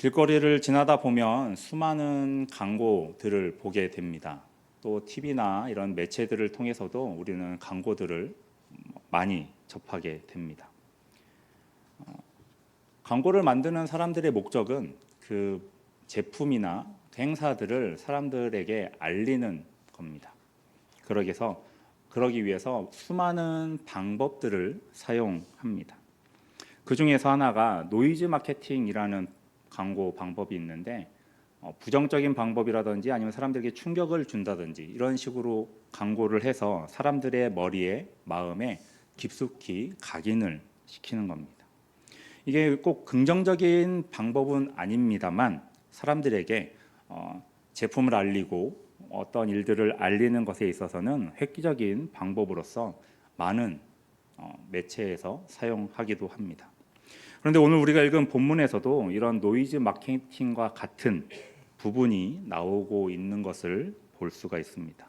길거리를 지나다 보면 수많은 광고들을 보게 됩니다. 또 TV나 이런 매체들을 통해서도 우리는 광고들을 많이 접하게 됩니다. 광고를 만드는 사람들의 목적은 그 제품이나 행사들을 사람들에게 알리는 겁니다. 그러기 위해서 수많은 방법들을 사용합니다. 그 중에서 하나가 노이즈 마케팅이라는 광고 방법이 있는데, 부정적인 방법이라든지 아니면 사람들에게 충격을 준다든지 이런 식으로 광고를 해서 사람들의 머리에, 마음에 깊숙이 각인을 시키는 겁니다. 이게 꼭 긍정적인 방법은 아닙니다만 사람들에게 제품을 알리고 어떤 일들을 알리는 것에 있어서는 획기적인 방법으로서 많은 매체에서 사용하기도 합니다. 그런데 오늘 우리가 읽은 본문에서도 이런 노이즈 마케팅과 같은 부분이 나오고 있는 것을 볼 수가 있습니다.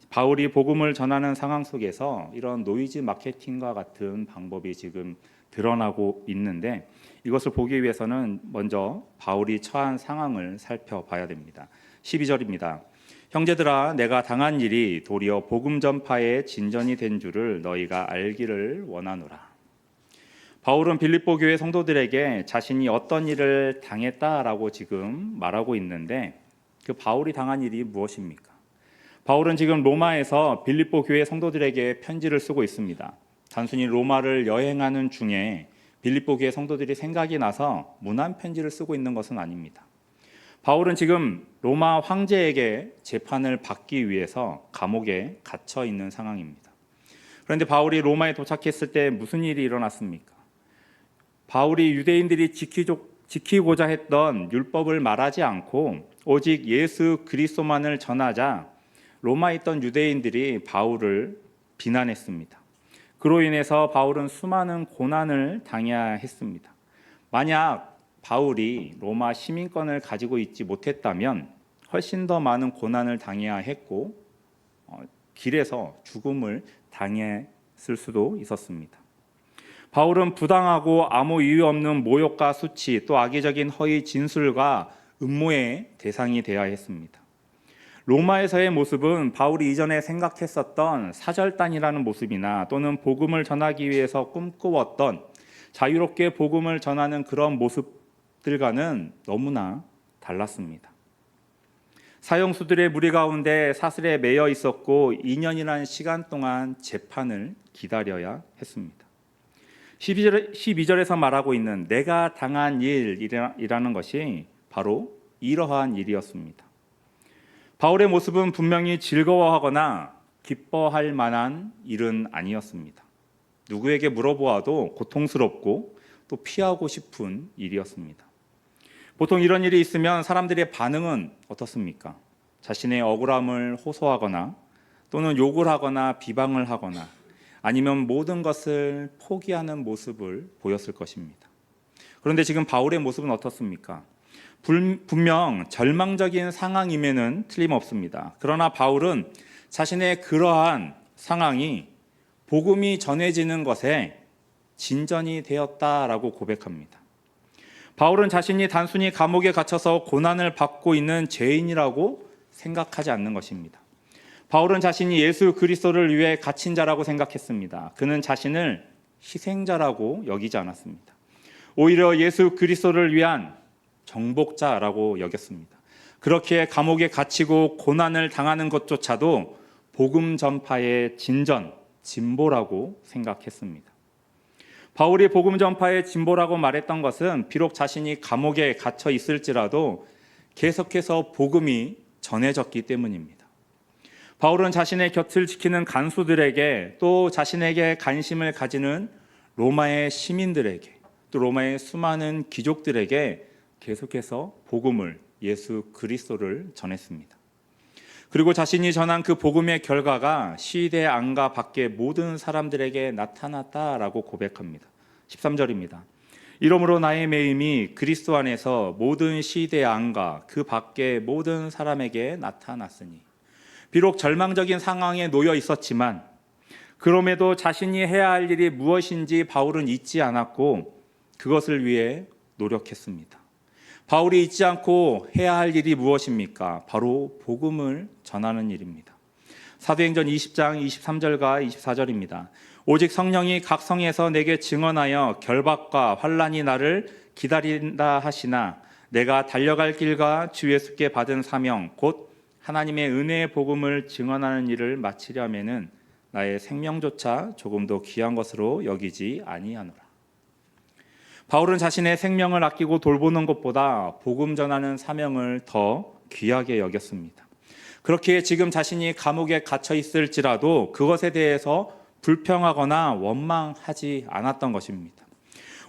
바울이 복음을 전하는 상황 속에서 이런 노이즈 마케팅과 같은 방법이 지금 드러나고 있는데, 이것을 보기 위해서는 먼저 바울이 처한 상황을 살펴봐야 됩니다. 12절입니다. 형제들아, 내가 당한 일이 도리어 복음 전파의 진전이 된 줄을 너희가 알기를 원하노라. 바울은 빌립보 교회 성도들에게 자신이 어떤 일을 당했다라고 지금 말하고 있는데, 그 바울이 당한 일이 무엇입니까? 바울은 지금 로마에서 빌립보 교회 성도들에게 편지를 쓰고 있습니다. 단순히 로마를 여행하는 중에 빌립보 교회 성도들이 생각이 나서 문안 편지를 쓰고 있는 것은 아닙니다. 바울은 지금 로마 황제에게 재판을 받기 위해서 감옥에 갇혀 있는 상황입니다. 그런데 바울이 로마에 도착했을 때 무슨 일이 일어났습니까? 바울이 유대인들이 지키고자 했던 율법을 말하지 않고 오직 예수 그리스도만을 전하자 로마에 있던 유대인들이 바울을 비난했습니다. 그로 인해서 바울은 수많은 고난을 당해야 했습니다. 만약 바울이 로마 시민권을 가지고 있지 못했다면 훨씬 더 많은 고난을 당해야 했고 길에서 죽음을 당했을 수도 있었습니다. 바울은 부당하고 아무 이유 없는 모욕과 수치, 또 악의적인 허위 진술과 음모의 대상이 되어야 했습니다. 로마에서의 모습은 바울이 이전에 생각했었던 사절단이라는 모습이나 또는 복음을 전하기 위해서 꿈꾸었던 자유롭게 복음을 전하는 그런 모습들과는 너무나 달랐습니다. 사형수들의 무리 가운데 사슬에 매여 있었고 2년이라는 시간 동안 재판을 기다려야 했습니다. 12절에서 말하고 있는 내가 당한 일이라는 것이 바로 이러한 일이었습니다. 바울의 모습은 분명히 즐거워하거나 기뻐할 만한 일은 아니었습니다. 누구에게 물어보아도 고통스럽고 또 피하고 싶은 일이었습니다. 보통 이런 일이 있으면 사람들의 반응은 어떻습니까? 자신의 억울함을 호소하거나 또는 욕을 하거나 비방을 하거나 아니면 모든 것을 포기하는 모습을 보였을 것입니다. 그런데 지금 바울의 모습은 어떻습니까? 분명 절망적인 상황임에는 틀림없습니다. 그러나 바울은 자신의 그러한 상황이 복음이 전해지는 것에 진전이 되었다라고 고백합니다. 바울은 자신이 단순히 감옥에 갇혀서 고난을 받고 있는 죄인이라고 생각하지 않는 것입니다. 바울은 자신이 예수 그리스도를 위해 갇힌 자라고 생각했습니다. 그는 자신을 희생자라고 여기지 않았습니다. 오히려 예수 그리스도를 위한 정복자라고 여겼습니다. 그렇게 감옥에 갇히고 고난을 당하는 것조차도 복음 전파의 진보라고 생각했습니다. 바울이 복음 전파의 진보라고 말했던 것은 비록 자신이 감옥에 갇혀 있을지라도 계속해서 복음이 전해졌기 때문입니다. 바울은 자신의 곁을 지키는 간수들에게 또 자신에게 관심을 가지는 로마의 시민들에게 또 로마의 수많은 귀족들에게 계속해서 복음을, 예수 그리스도를 전했습니다. 그리고 자신이 전한 그 복음의 결과가 시대 안과 밖의 모든 사람들에게 나타났다라고 고백합니다. 13절입니다. 이러므로 나의 매임이 그리스도 안에서 모든 시대 안과 그 밖의 모든 사람에게 나타났으니. 비록 절망적인 상황에 놓여 있었지만 그럼에도 자신이 해야 할 일이 무엇인지 바울은 잊지 않았고 그것을 위해 노력했습니다. 바울이 잊지 않고 해야 할 일이 무엇입니까? 바로 복음을 전하는 일입니다. 사도행전 20장 23절과 24절입니다. 오직 성령이 각 성에서 내게 증언하여 결박과 환난이 나를 기다린다 하시나 내가 달려갈 길과 주 예수께 받은 사명 곧 하나님의 은혜의 복음을 증언하는 일을 마치려면은 나의 생명조차 조금도 귀한 것으로 여기지 아니하노라. 바울은 자신의 생명을 아끼고 돌보는 것보다 복음 전하는 사명을 더 귀하게 여겼습니다. 그렇기에 지금 자신이 감옥에 갇혀 있을지라도 그것에 대해서 불평하거나 원망하지 않았던 것입니다.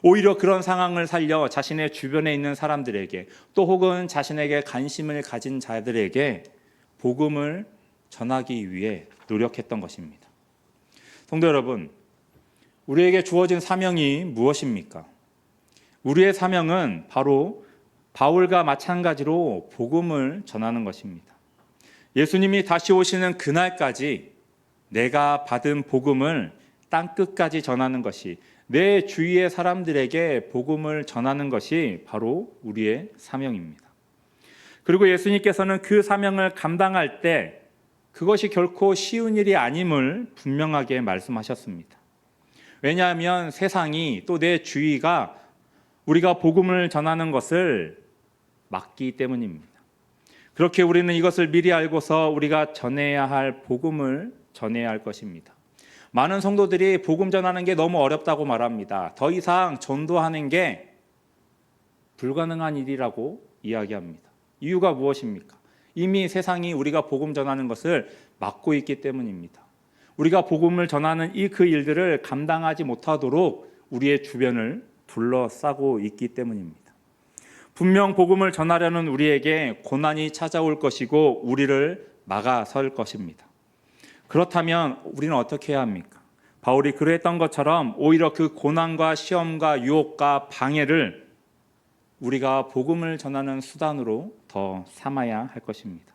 오히려 그런 상황을 살려 자신의 주변에 있는 사람들에게 또 혹은 자신에게 관심을 가진 자들에게 복음을 전하기 위해 노력했던 것입니다. 성도 여러분, 우리에게 주어진 사명이 무엇입니까? 우리의 사명은 바로 바울과 마찬가지로 복음을 전하는 것입니다. 예수님이 다시 오시는 그날까지 내가 받은 복음을 땅끝까지 전하는 것이, 내 주위의 사람들에게 복음을 전하는 것이 바로 우리의 사명입니다. 그리고 예수님께서는 그 사명을 감당할 때 그것이 결코 쉬운 일이 아님을 분명하게 말씀하셨습니다. 왜냐하면 세상이 또 내 주위가 우리가 복음을 전하는 것을 막기 때문입니다. 그렇게 우리는 이것을 미리 알고서 우리가 전해야 할 복음을 전해야 할 것입니다. 많은 성도들이 복음 전하는 게 너무 어렵다고 말합니다. 더 이상 전도하는 게 불가능한 일이라고 이야기합니다. 이유가 무엇입니까? 이미 세상이 우리가 복음 전하는 것을 막고 있기 때문입니다. 우리가 복음을 전하는 그 일들을 감당하지 못하도록 우리의 주변을 둘러싸고 있기 때문입니다. 분명 복음을 전하려는 우리에게 고난이 찾아올 것이고 우리를 막아설 것입니다. 그렇다면 우리는 어떻게 해야 합니까? 바울이 그랬던 것처럼 오히려 그 고난과 시험과 유혹과 방해를 우리가 복음을 전하는 수단으로 더 삼아야 할 것입니다.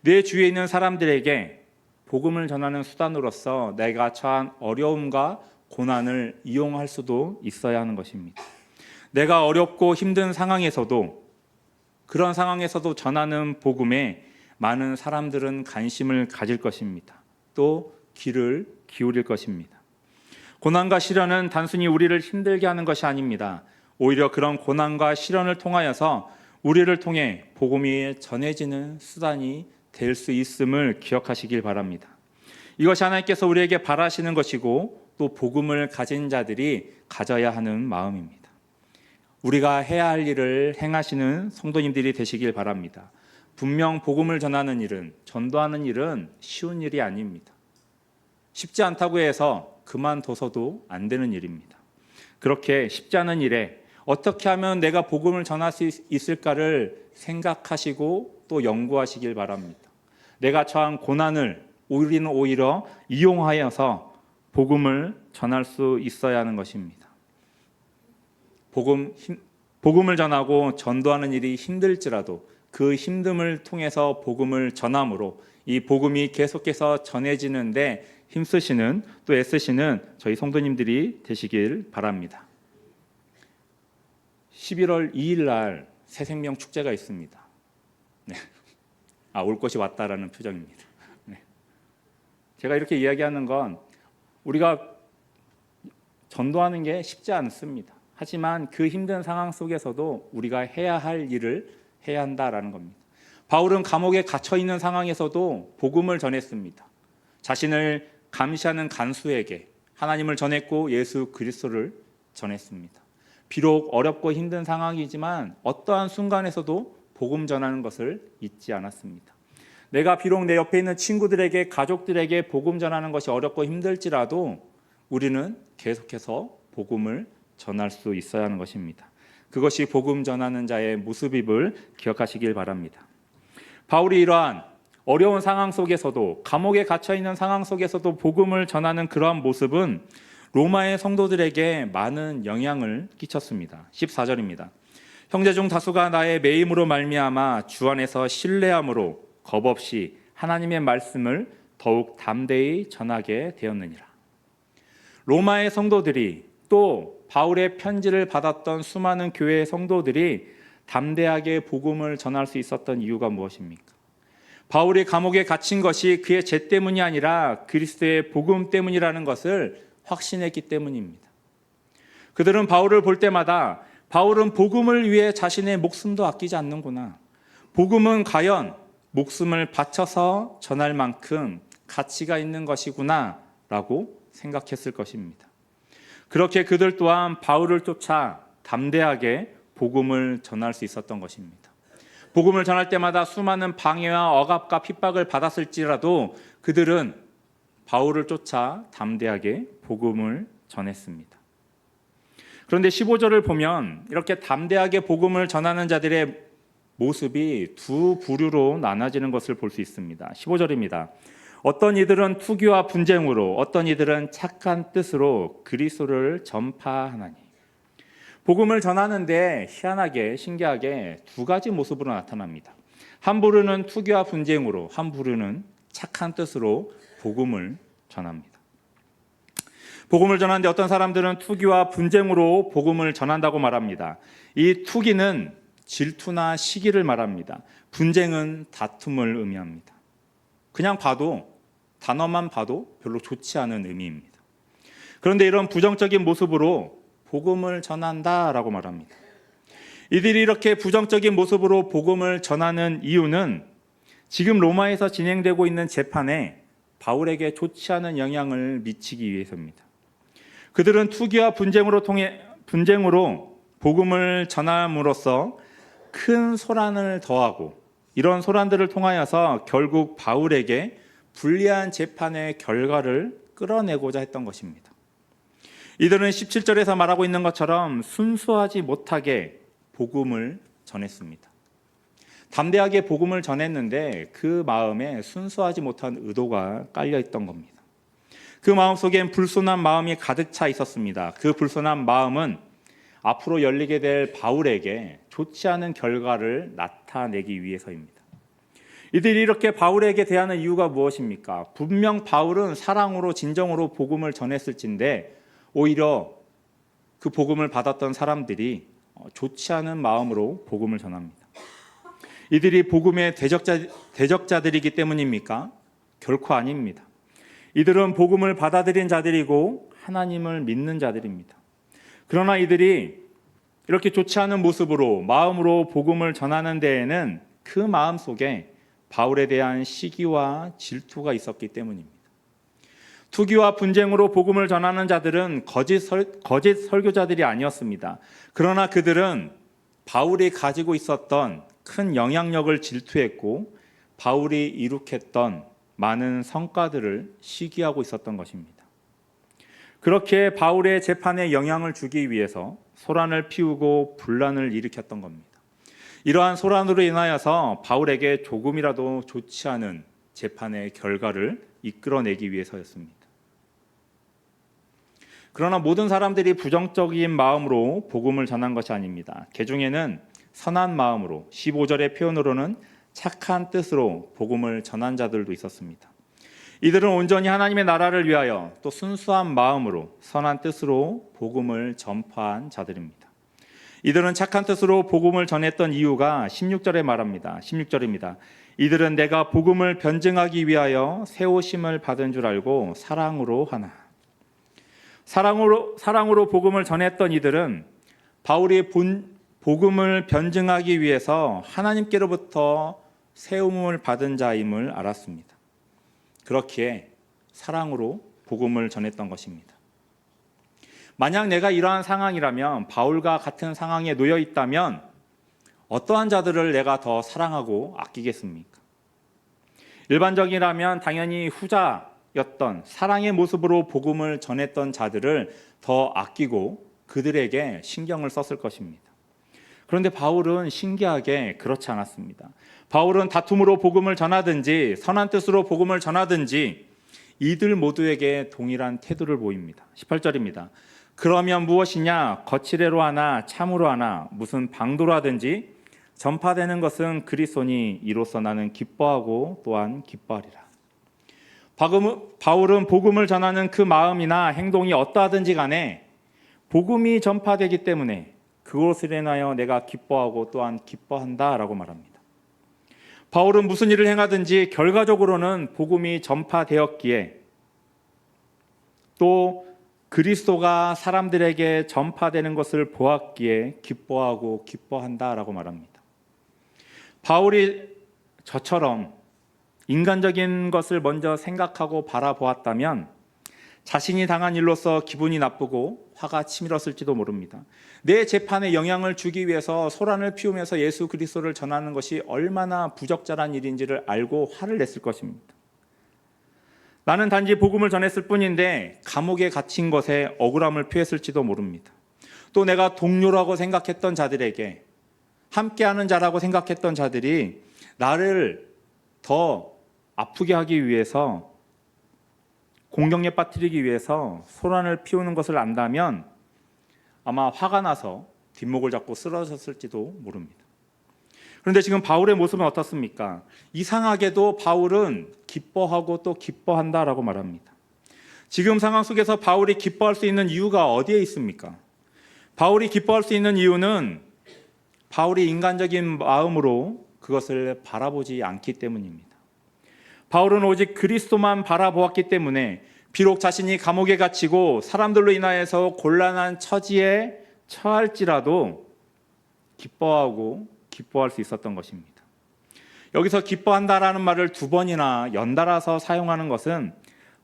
내 주위에 있는 사람들에게 복음을 전하는 수단으로서 내가 처한 어려움과 고난을 이용할 수도 있어야 하는 것입니다. 내가 어렵고 힘든 상황에서도, 그런 상황에서도 전하는 복음에 많은 사람들은 관심을 가질 것입니다. 또 귀를 기울일 것입니다. 고난과 시련은 단순히 우리를 힘들게 하는 것이 아닙니다. 오히려 그런 고난과 시련을 통하여서 우리를 통해 복음이 전해지는 수단이 될 수 있음을 기억하시길 바랍니다. 이것이 하나님께서 우리에게 바라시는 것이고 또 복음을 가진 자들이 가져야 하는 마음입니다. 우리가 해야 할 일을 행하시는 성도님들이 되시길 바랍니다. 분명 복음을 전하는 일은, 전도하는 일은 쉬운 일이 아닙니다. 쉽지 않다고 해서 그만둬서도 안 되는 일입니다. 그렇게 쉽지 않은 일에 어떻게 하면 내가 복음을 전할 수 있을까를 생각하시고 또 연구하시길 바랍니다. 내가 처한 고난을 우리는 오히려 이용하여서 복음을 전할 수 있어야 하는 것입니다. 복음을 전하고 전도하는 일이 힘들지라도 그 힘듦을 통해서 복음을 전함으로 이 복음이 계속해서 전해지는데 힘쓰시는 또 애쓰시는 저희 성도님들이 되시길 바랍니다. 11월 2일 날 새생명 축제가 있습니다. 네. 올 것이 왔다라는 표정입니다. 네. 제가 이렇게 이야기하는 건 우리가 전도하는 게 쉽지 않습니다. 하지만 그 힘든 상황 속에서도 우리가 해야 할 일을 해야 한다라는 겁니다. 바울은 감옥에 갇혀 있는 상황에서도 복음을 전했습니다. 자신을 감시하는 간수에게 하나님을 전했고 예수 그리스도를 전했습니다. 비록 어렵고 힘든 상황이지만 어떠한 순간에서도 복음 전하는 것을 잊지 않았습니다. 내가 비록 내 옆에 있는 친구들에게, 가족들에게 복음 전하는 것이 어렵고 힘들지라도 우리는 계속해서 복음을 전할 수 있어야 하는 것입니다. 그것이 복음 전하는 자의 모습임을 기억하시길 바랍니다. 바울이 이러한 어려운 상황 속에서도, 감옥에 갇혀 있는 상황 속에서도 복음을 전하는 그러한 모습은 로마의 성도들에게 많은 영향을 끼쳤습니다. 14절입니다. 형제 중 다수가 나의 매임으로 말미암아 주 안에서 신뢰함으로 겁없이 하나님의 말씀을 더욱 담대히 전하게 되었느니라. 로마의 성도들이 또 바울의 편지를 받았던 수많은 교회의 성도들이 담대하게 복음을 전할 수 있었던 이유가 무엇입니까? 바울이 감옥에 갇힌 것이 그의 죄 때문이 아니라 그리스도의 복음 때문이라는 것을 확신했기 때문입니다. 그들은 바울을 볼 때마다 바울은 복음을 위해 자신의 목숨도 아끼지 않는구나. 복음은 과연 목숨을 바쳐서 전할 만큼 가치가 있는 것이구나 라고 생각했을 것입니다. 그렇게 그들 또한 바울을 쫓아 담대하게 복음을 전할 수 있었던 것입니다. 복음을 전할 때마다 수많은 방해와 억압과 핍박을 받았을지라도 그들은 바울을 쫓아 담대하게 복음을 전했습니다. 그런데 15절을 보면 이렇게 담대하게 복음을 전하는 자들의 모습이 두 부류로 나눠지는 것을 볼 수 있습니다. 15절입니다. 어떤 이들은 투기와 분쟁으로, 어떤 이들은 착한 뜻으로 그리스도를 전파하나니. 복음을 전하는데 희한하게, 신기하게 두 가지 모습으로 나타납니다. 한 부류는 투기와 분쟁으로, 한 부류는 착한 뜻으로 복음을 전합니다. 복음을 전하는데 어떤 사람들은 투기와 분쟁으로 복음을 전한다고 말합니다. 이 투기는 질투나 시기를 말합니다. 분쟁은 다툼을 의미합니다. 그냥 봐도, 단어만 봐도 별로 좋지 않은 의미입니다. 그런데 이런 부정적인 모습으로 복음을 전한다라고 말합니다. 이들이 이렇게 부정적인 모습으로 복음을 전하는 이유는 지금 로마에서 진행되고 있는 재판에 바울에게 좋지 않은 영향을 미치기 위해서입니다. 그들은 투기와 분쟁으로 복음을 전함으로써 큰 소란을 더하고 이런 소란들을 통하여서 결국 바울에게 불리한 재판의 결과를 끌어내고자 했던 것입니다. 이들은 17절에서 말하고 있는 것처럼 순수하지 못하게 복음을 전했습니다. 담대하게 복음을 전했는데 그 마음에 순수하지 못한 의도가 깔려 있던 겁니다. 그 마음속엔 불순한 마음이 가득 차 있었습니다. 그 불순한 마음은 앞으로 열리게 될 바울에게 좋지 않은 결과를 나타내기 위해서입니다. 이들이 이렇게 바울에게 대하는 이유가 무엇입니까? 분명 바울은 사랑으로 진정으로 복음을 전했을진데 오히려 그 복음을 받았던 사람들이 좋지 않은 마음으로 복음을 전합니다. 이들이 복음의 대적자들이기 때문입니까? 결코 아닙니다. 이들은 복음을 받아들인 자들이고 하나님을 믿는 자들입니다. 그러나 이들이 이렇게 좋지 않은 모습으로 마음으로 복음을 전하는 데에는 그 마음 속에 바울에 대한 시기와 질투가 있었기 때문입니다. 투기와 분쟁으로 복음을 전하는 자들은 거짓 설교자들이 아니었습니다. 그러나 그들은 바울이 가지고 있었던 큰 영향력을 질투했고 바울이 이룩했던 많은 성과들을 시기하고 있었던 것입니다. 그렇게 바울의 재판에 영향을 주기 위해서 소란을 피우고 분란을 일으켰던 겁니다. 이러한 소란으로 인하여서 바울에게 조금이라도 좋지 않은 재판의 결과를 이끌어내기 위해서였습니다. 그러나 모든 사람들이 부정적인 마음으로 복음을 전한 것이 아닙니다. 그중에는 선한 마음으로 15절의 표현으로는 착한 뜻으로 복음을 전한 자들도 있었습니다. 이들은 온전히 하나님의 나라를 위하여 또 순수한 마음으로 선한 뜻으로 복음을 전파한 자들입니다. 이들은 착한 뜻으로 복음을 전했던 이유가 16절에 말합니다. 16절입니다. 이들은 내가 복음을 변증하기 위하여 세우심을 받은 줄 알고 사랑으로 하나. 사랑으로 복음을 전했던 이들은 바울이 복음을 변증하기 위해서 하나님께로부터 세움을 받은 자임을 알았습니다. 그렇기에 사랑으로 복음을 전했던 것입니다. 만약 내가 이러한 상황이라면 바울과 같은 상황에 놓여 있다면 어떠한 자들을 내가 더 사랑하고 아끼겠습니까? 일반적이라면 당연히 후자였던 사랑의 모습으로 복음을 전했던 자들을 더 아끼고 그들에게 신경을 썼을 것입니다. 그런데 바울은 신기하게 그렇지 않았습니다. 바울은 다툼으로 복음을 전하든지 선한 뜻으로 복음을 전하든지 이들 모두에게 동일한 태도를 보입니다. 18절입니다. 그러면 무엇이냐? 거칠애로 하나 참으로 하나 무슨 방도로 하든지 전파되는 것은 그리스도니 이로써 나는 기뻐하고 또한 기뻐하리라. 바울은 복음을 전하는 그 마음이나 행동이 어떠하든지 간에 복음이 전파되기 때문에 그것을 인하여 내가 기뻐하고 또한 기뻐한다라고 말합니다. 바울은 무슨 일을 행하든지 결과적으로는 복음이 전파되었기에 또 그리스도가 사람들에게 전파되는 것을 보았기에 기뻐하고 기뻐한다라고 말합니다. 바울이 저처럼 인간적인 것을 먼저 생각하고 바라보았다면 자신이 당한 일로서 기분이 나쁘고 화가 치밀었을지도 모릅니다. 내 재판에 영향을 주기 위해서 소란을 피우면서 예수 그리스도를 전하는 것이 얼마나 부적절한 일인지를 알고 화를 냈을 것입니다. 나는 단지 복음을 전했을 뿐인데 감옥에 갇힌 것에 억울함을 표했을지도 모릅니다. 또 내가 동료라고 생각했던 자들에게, 함께하는 자라고 생각했던 자들이 나를 더 아프게 하기 위해서, 공경에 빠뜨리기 위해서 소란을 피우는 것을 안다면 아마 화가 나서 뒷목을 잡고 쓰러졌을지도 모릅니다. 그런데 지금 바울의 모습은 어떻습니까? 이상하게도 바울은 기뻐하고 또 기뻐한다라고 말합니다. 지금 상황 속에서 바울이 기뻐할 수 있는 이유가 어디에 있습니까? 바울이 기뻐할 수 있는 이유는 바울이 인간적인 마음으로 그것을 바라보지 않기 때문입니다. 바울은 오직 그리스도만 바라보았기 때문에 비록 자신이 감옥에 갇히고 사람들로 인하여서 곤란한 처지에 처할지라도 기뻐하고 기뻐할 수 있었던 것입니다. 여기서 기뻐한다라는 말을 두 번이나 연달아서 사용하는 것은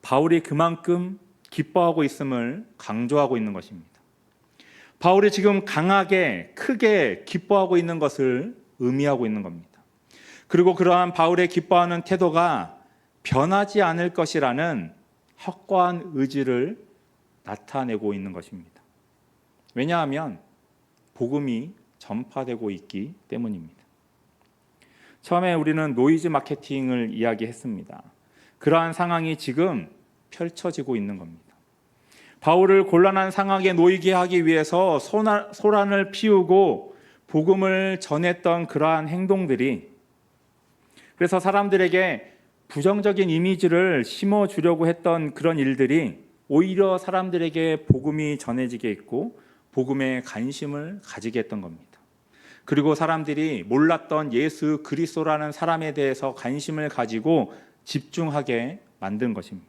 바울이 그만큼 기뻐하고 있음을 강조하고 있는 것입니다. 바울이 지금 강하게 크게 기뻐하고 있는 것을 의미하고 있는 겁니다. 그리고 그러한 바울의 기뻐하는 태도가 변하지 않을 것이라는 확고한 의지를 나타내고 있는 것입니다. 왜냐하면 복음이 전파되고 있기 때문입니다. 처음에 우리는 노이즈 마케팅을 이야기했습니다. 그러한 상황이 지금 펼쳐지고 있는 겁니다. 바울을 곤란한 상황에 놓이게 하기 위해서 소란을 피우고 복음을 전했던 그러한 행동들이, 그래서 사람들에게 부정적인 이미지를 심어주려고 했던 그런 일들이 오히려 사람들에게 복음이 전해지게 했고 복음에 관심을 가지게 했던 겁니다. 그리고 사람들이 몰랐던 예수 그리스도라는 사람에 대해서 관심을 가지고 집중하게 만든 것입니다.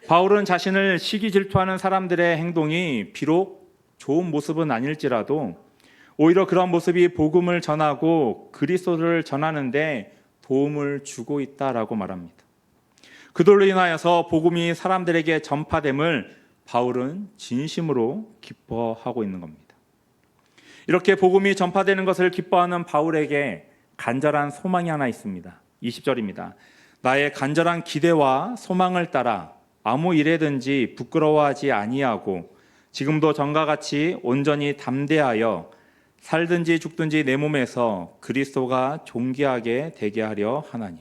바울은 자신을 시기 질투하는 사람들의 행동이 비록 좋은 모습은 아닐지라도 오히려 그런 모습이 복음을 전하고 그리스도를 전하는데 도움을 주고 있다라고 말합니다. 그들로 인하여서 복음이 사람들에게 전파됨을 바울은 진심으로 기뻐하고 있는 겁니다. 이렇게 복음이 전파되는 것을 기뻐하는 바울에게 간절한 소망이 하나 있습니다. 20절입니다. 나의 간절한 기대와 소망을 따라 아무 일에든지 부끄러워하지 아니하고 지금도 전과 같이 온전히 담대하여 살든지 죽든지 내 몸에서 그리스도가 존귀하게 되게 하려 하나니.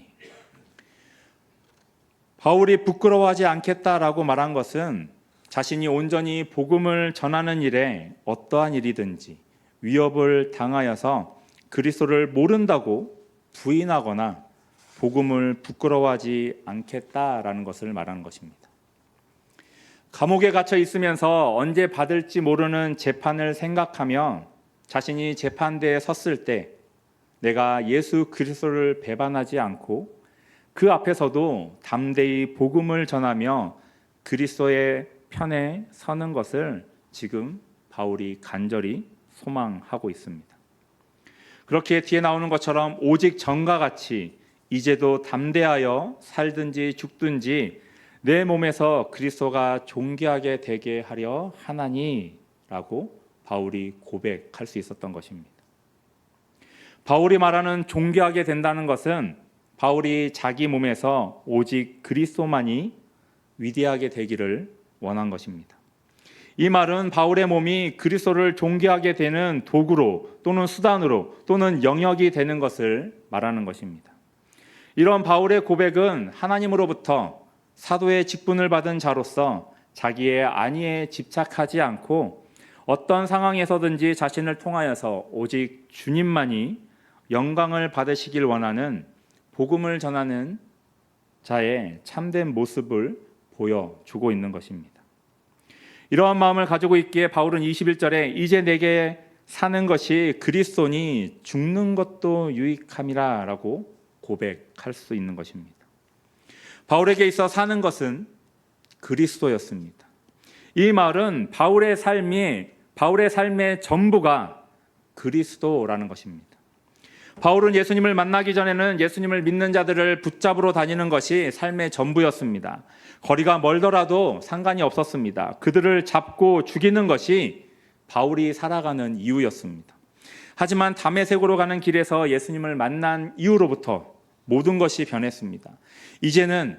바울이 부끄러워하지 않겠다라고 말한 것은 자신이 온전히 복음을 전하는 일에 어떠한 일이든지 위협을 당하여서 그리스도를 모른다고 부인하거나 복음을 부끄러워하지 않겠다라는 것을 말하는 것입니다. 감옥에 갇혀 있으면서 언제 받을지 모르는 재판을 생각하며 자신이 재판대에 섰을 때 내가 예수 그리스도를 배반하지 않고 그 앞에서도 담대히 복음을 전하며 그리스도의 편에 서는 것을 지금 바울이 간절히 소망하고 있습니다. 그렇게 뒤에 나오는 것처럼 오직 전과 같이 이제도 담대하여 살든지 죽든지 내 몸에서 그리스도가 존귀하게 되게 하려 하나니라고 바울이 고백할 수 있었던 것입니다. 바울이 말하는 존귀하게 된다는 것은 바울이 자기 몸에서 오직 그리스도만이 위대하게 되기를 원한 것입니다. 이 말은 바울의 몸이 그리스도를 존귀하게 되는 도구로 또는 수단으로 또는 영역이 되는 것을 말하는 것입니다. 이런 바울의 고백은 하나님으로부터 사도의 직분을 받은 자로서 자기의 안위에 집착하지 않고 어떤 상황에서든지 자신을 통하여서 오직 주님만이 영광을 받으시길 원하는 복음을 전하는 자의 참된 모습을 보여주고 있는 것입니다. 이러한 마음을 가지고 있기에 바울은 21절에 이제 내게 사는 것이 그리스도니 죽는 것도 유익함이라라고 고백할 수 있는 것입니다. 바울에게 있어 사는 것은 그리스도였습니다. 이 말은 바울의 삶의 전부가 그리스도라는 것입니다. 바울은 예수님을 만나기 전에는 예수님을 믿는 자들을 붙잡으러 다니는 것이 삶의 전부였습니다. 거리가 멀더라도 상관이 없었습니다. 그들을 잡고 죽이는 것이 바울이 살아가는 이유였습니다. 하지만 다메섹으로 가는 길에서 예수님을 만난 이후로부터 모든 것이 변했습니다. 이제는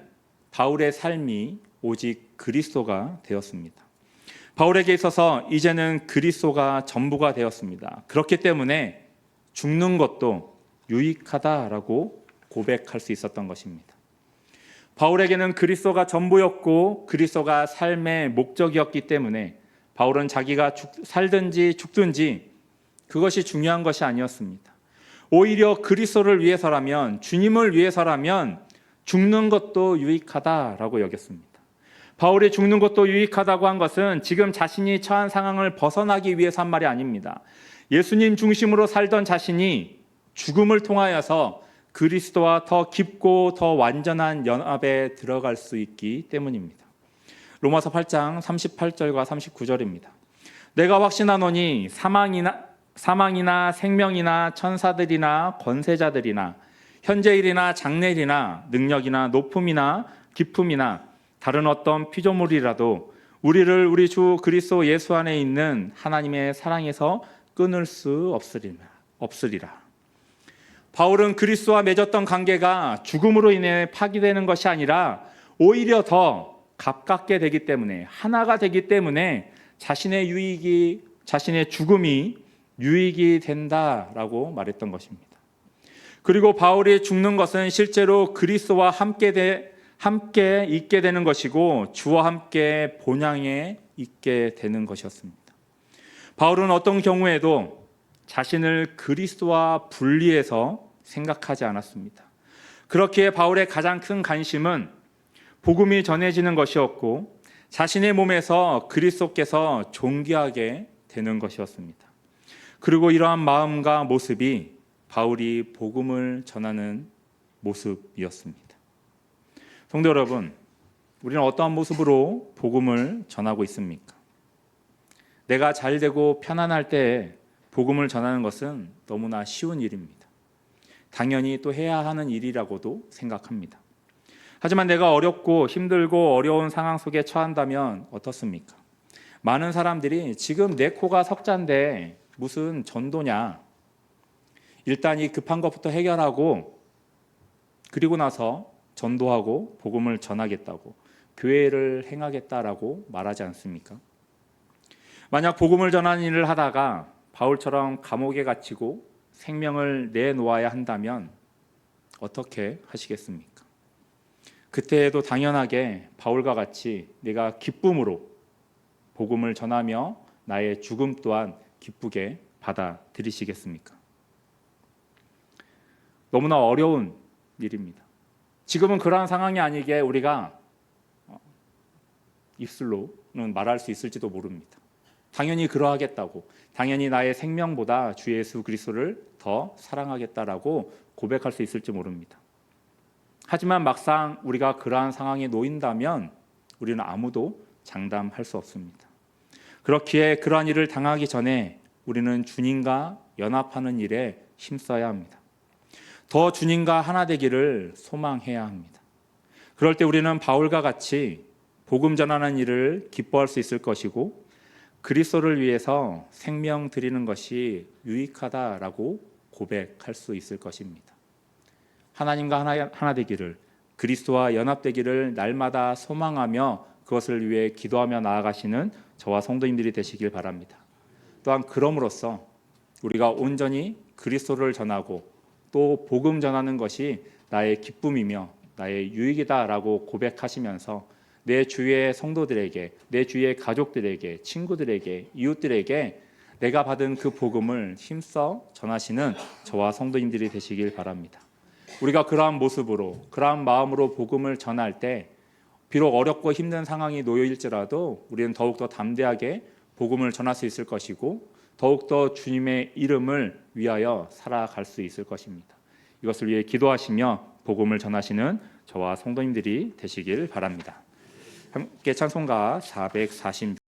바울의 삶이 오직 그리스도가 되었습니다. 바울에게 있어서 이제는 그리스도가 전부가 되었습니다. 그렇기 때문에 죽는 것도 유익하다라고 고백할 수 있었던 것입니다. 바울에게는 그리스도가 전부였고 그리스도가 삶의 목적이었기 때문에 바울은 자기가 살든지 죽든지 그것이 중요한 것이 아니었습니다. 오히려 그리스도를 위해서라면, 주님을 위해서라면 죽는 것도 유익하다라고 여겼습니다. 바울이 죽는 것도 유익하다고 한 것은 지금 자신이 처한 상황을 벗어나기 위해서 한 말이 아닙니다. 예수님 중심으로 살던 자신이 죽음을 통하여서 그리스도와 더 깊고 더 완전한 연합에 들어갈 수 있기 때문입니다. 로마서 8장 38절과 39절입니다. 내가 확신하노니 사망이나 생명이나 천사들이나 권세자들이나 현재일이나 장래일이나 능력이나 높음이나 깊음이나 다른 어떤 피조물이라도 우리를 우리 주 그리스도 예수 안에 있는 하나님의 사랑에서 끊을 수 없으리라. 바울은 그리스도와 맺었던 관계가 죽음으로 인해 파기되는 것이 아니라 오히려 더 가깝게 되기 때문에, 하나가 되기 때문에 자신의 죽음이 유익이 된다라고 말했던 것입니다. 그리고 바울이 죽는 것은 실제로 그리스도와 함께 있게 되는 것이고 주와 함께 본향에 있게 되는 것이었습니다. 바울은 어떤 경우에도 자신을 그리스도와 분리해서 생각하지 않았습니다. 그렇기에 바울의 가장 큰 관심은 복음이 전해지는 것이었고 자신의 몸에서 그리스도께서 존귀하게 되는 것이었습니다. 그리고 이러한 마음과 모습이 바울이 복음을 전하는 모습이었습니다. 성도 여러분, 우리는 어떠한 모습으로 복음을 전하고 있습니까? 내가 잘 되고 편안할 때 복음을 전하는 것은 너무나 쉬운 일입니다. 당연히 또 해야 하는 일이라고도 생각합니다. 하지만 내가 어렵고 힘들고 어려운 상황 속에 처한다면 어떻습니까? 많은 사람들이 지금 내 코가 석잔데 무슨 전도냐? 일단 이 급한 것부터 해결하고 그리고 나서 전도하고 복음을 전하겠다고, 교회를 행하겠다라고 말하지 않습니까? 만약 복음을 전하는 일을 하다가 바울처럼 감옥에 갇히고 생명을 내놓아야 한다면 어떻게 하시겠습니까? 그때에도 당연하게 바울과 같이 내가 기쁨으로 복음을 전하며 나의 죽음 또한 기쁘게 받아들이시겠습니까? 너무나 어려운 일입니다. 지금은 그러한 상황이 아니기에 우리가 입술로는 말할 수 있을지도 모릅니다. 당연히 그러하겠다고, 당연히 나의 생명보다 주 예수 그리스도를 더 사랑하겠다라고 고백할 수 있을지 모릅니다. 하지만 막상 우리가 그러한 상황에 놓인다면 우리는 아무도 장담할 수 없습니다. 그렇기에 그러한 일을 당하기 전에 우리는 주님과 연합하는 일에 힘써야 합니다. 더 주님과 하나 되기를 소망해야 합니다. 그럴 때 우리는 바울과 같이 복음 전하는 일을 기뻐할 수 있을 것이고 그리스도를 위해서 생명 드리는 것이 유익하다라고 고백할 수 있을 것입니다. 하나님과 하나 되기를, 그리스도와 연합되기를 날마다 소망하며 그것을 위해 기도하며 나아가시는 저와 성도님들이 되시길 바랍니다. 또한 그럼으로써 우리가 온전히 그리스도를 전하고 또 복음 전하는 것이 나의 기쁨이며 나의 유익이다라고 고백하시면서 내 주위의 성도들에게, 내 주위의 가족들에게, 친구들에게, 이웃들에게 내가 받은 그 복음을 힘써 전하시는 저와 성도님들이 되시길 바랍니다. 우리가 그러한 모습으로, 그러한 마음으로 복음을 전할 때 비록 어렵고 힘든 상황이 놓여일지라도 우리는 더욱더 담대하게 복음을 전할 수 있을 것이고 더욱더 주님의 이름을 위하여 살아갈 수 있을 것입니다. 이것을 위해 기도하시며 복음을 전하시는 저와 성도님들이 되시길 바랍니다. 함께 찬송가 446